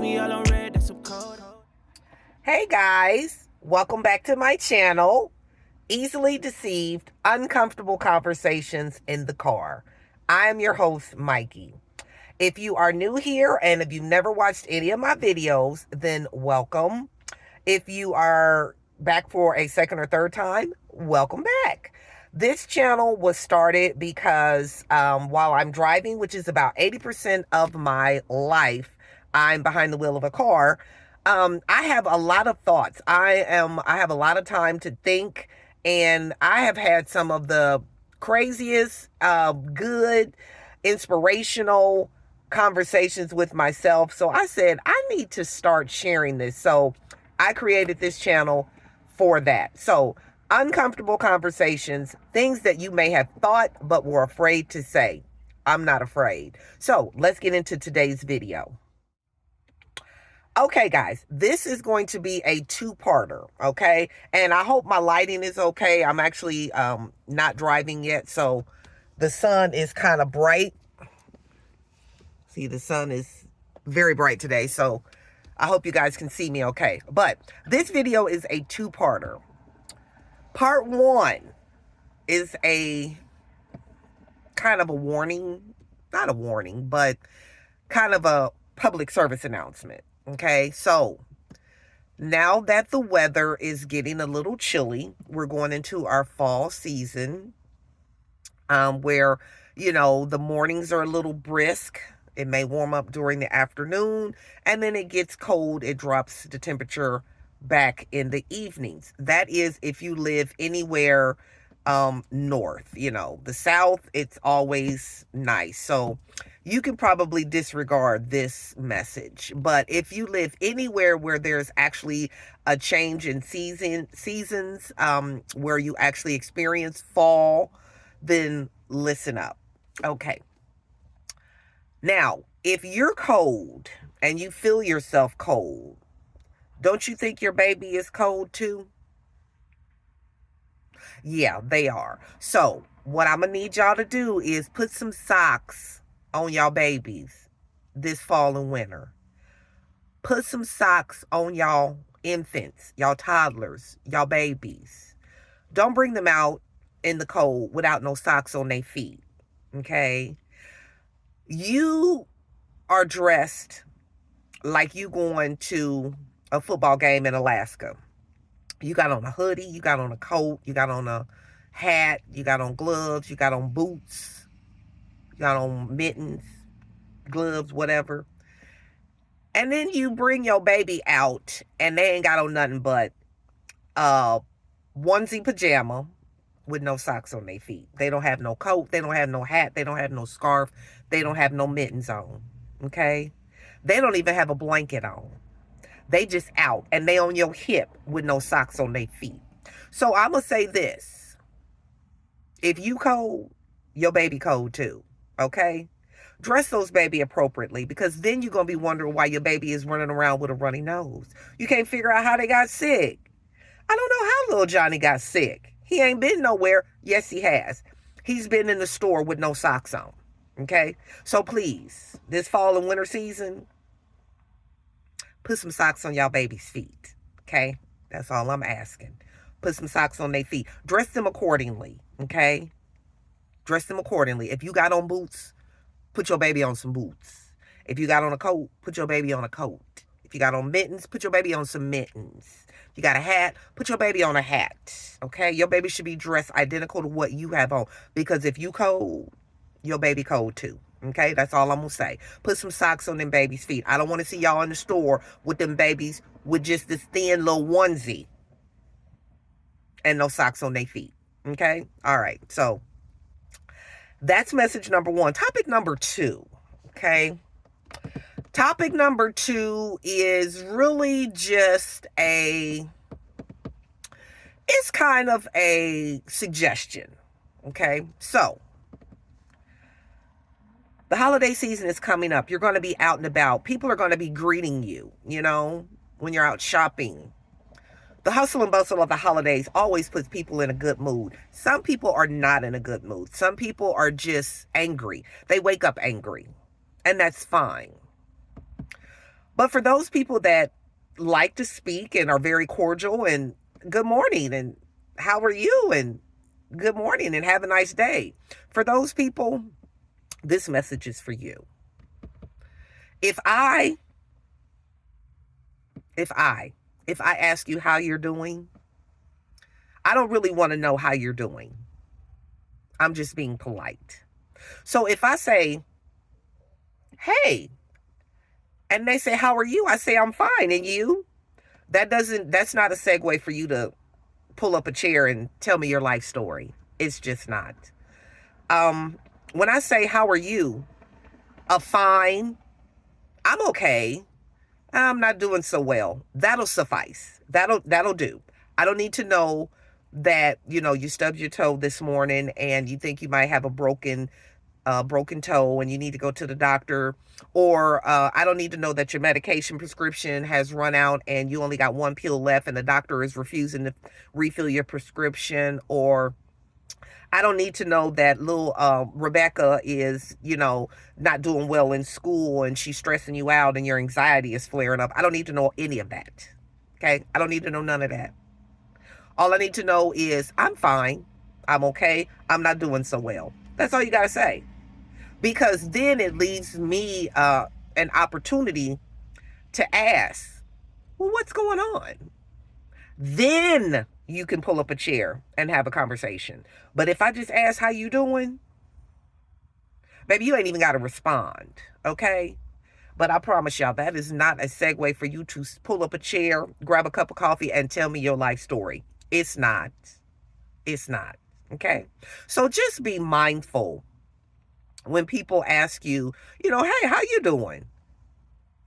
we all on red, that's some cold. Hey guys, welcome back to my channel. Easily Deceived, Uncomfortable Conversations in the Car. I am your host, Mikey. If you are new here and if you've never watched any of my videos, then welcome. If you are back for a second or third time, welcome back. This channel was started because while I'm driving, which is about 80% of my life, I'm behind the wheel of a car. I have a lot of thoughts. I have a lot of time to think, and I have had some of the craziest, good, inspirational conversations with myself. So I said, I need to start sharing this. So I created this channel for that. So uncomfortable conversations, things that you may have thought but were afraid to say. I'm not afraid. So let's get into today's video. Okay, guys, this is going to be a two-parter, okay? And I hope my lighting is okay. I'm actually not driving yet, so the sun is kind of bright. See, the sun is very bright today, so I hope you guys can see me okay. But this video is a two-parter. Part one is a kind of a warning, not a warning, but kind of a public service announcement. Okay, so now that the weather is getting a little chilly, we're going into our fall season, where, you know, the mornings are a little brisk. It may warm up during the afternoon, and then it gets cold. It drops the temperature back in the evenings. That is if you live anywhere north. You know, the south, it's always nice. So you can probably disregard this message. But if you live anywhere where there's actually a change in seasons, where you actually experience fall, then listen up. Okay. Now, if you're cold and you feel yourself cold, don't you think your baby is cold too? Yeah, they are. So what I'm going to need y'all to do is put some socks on y'all babies this fall and winter. Put some socks on y'all infants, y'all toddlers, y'all babies. Don't bring them out in the cold without no socks on their feet, okay? You are dressed like you going to a football game in Alaska. You got on a hoodie, you got on a coat, you got on a hat, you got on gloves, you got on boots, you got on mittens, gloves, whatever. And then you bring your baby out and they ain't got on nothing but onesie pajama with no socks on their feet. They don't have no coat, they don't have no hat, they don't have no scarf, they don't have no mittens on, okay? They don't even have a blanket on. They just out and they on your hip with no socks on their feet. So I'm going to say this. If you cold, your baby cold too. Okay? Dress those baby appropriately, because then you're going to be wondering why your baby is running around with a runny nose. You can't figure out how they got sick. I don't know how little Johnny got sick. He ain't been nowhere. Yes, he has. He's been in the store with no socks on. Okay? So please, this fall and winter season, put some socks on y'all baby's feet, okay? That's all I'm asking. Put some socks on their feet. Dress them accordingly, okay? Dress them accordingly. If you got on boots, put your baby on some boots. If you got on a coat, put your baby on a coat. If you got on mittens, put your baby on some mittens. If you got a hat, put your baby on a hat, okay? Your baby should be dressed identical to what you have on, because if you cold, your baby cold too. Okay, that's all I'm going to say. Put some socks on them babies' feet. I don't want to see y'all in the store with them babies with just this thin little onesie and no socks on their feet. Okay? All right. So that's message number one. Topic number two. Okay? Topic number two is really just it's kind of a suggestion. Okay? So the holiday season is coming up. You're going to be out and about. People are going to be greeting you, you know, when you're out shopping. The hustle and bustle of the holidays always puts people in a good mood. Some people are not in a good mood. Some people are just angry. They wake up angry, and that's fine. But for those people that like to speak and are very cordial and good morning and how are you and good morning and have a nice day. For those people, this message is for you. If I ask you how you're doing, I don't really want to know how you're doing. I'm just being polite. So if I say, hey, and they say, how are you? I say, I'm fine. And you? That's not a segue for you to pull up a chair and tell me your life story. It's just not. When I say, how are you? Fine. I'm okay. I'm not doing so well. That'll suffice. That'll do. I don't need to know that, you stubbed your toe this morning and you think you might have a broken toe and you need to go to the doctor, or I don't need to know that your medication prescription has run out and you only got one pill left and the doctor is refusing to refill your prescription, or I don't need to know that little Rebecca is, not doing well in school and she's stressing you out and your anxiety is flaring up. I don't need to know any of that. Okay? I don't need to know none of that. All I need to know is I'm fine. I'm okay. I'm not doing so well. That's all you got to say. Because then it leaves me an opportunity to ask, well, what's going on? Then you can pull up a chair and have a conversation. But if I just ask how you doing, baby, you ain't even got to respond, okay? But I promise y'all, that is not a segue for you to pull up a chair, grab a cup of coffee, and tell me your life story. It's not. It's not, okay? So just be mindful when people ask you, hey, how you doing?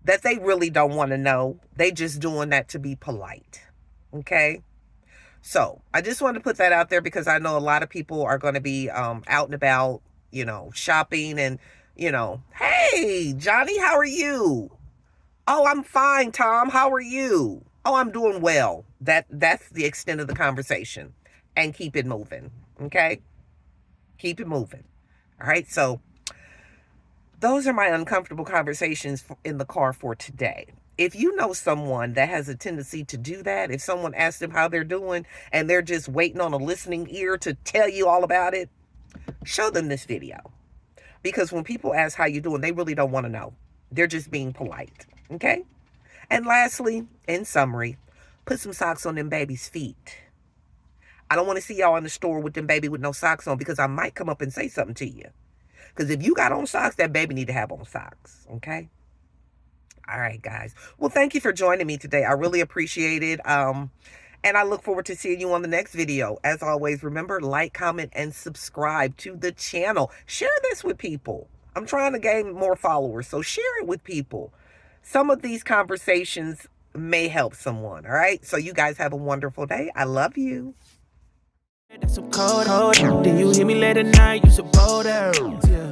That they really don't want to know. They just doing that to be polite, okay? So I just want to put that out there because I know a lot of people are going to be out and about, shopping and, hey, Johnny, how are you? Oh, I'm fine, Tom. How are you? Oh, I'm doing well. That's the extent of the conversation. And keep it moving, okay? Keep it moving. All right, so those are my uncomfortable conversations in the car for today. If you know someone that has a tendency to do that, if someone asks them how they're doing and they're just waiting on a listening ear to tell you all about it, show them this video. Because when people ask how you doing, they really don't want to know. They're just being polite, okay? And lastly, in summary, put some socks on them baby's feet. I don't want to see y'all in the store with them baby with no socks on because I might come up and say something to you. Because if you got on socks, that baby need to have on socks, okay? All right, guys. Well, thank you for joining me today. I really appreciate it. And I look forward to seeing you on the next video. As always, remember, like, comment, and subscribe to the channel. Share this with people. I'm trying to gain more followers, so share it with people. Some of these conversations may help someone, all right? So you guys have a wonderful day. I love you. That's some cold. Then you hear me late at night, you some bold arrows. Yeah.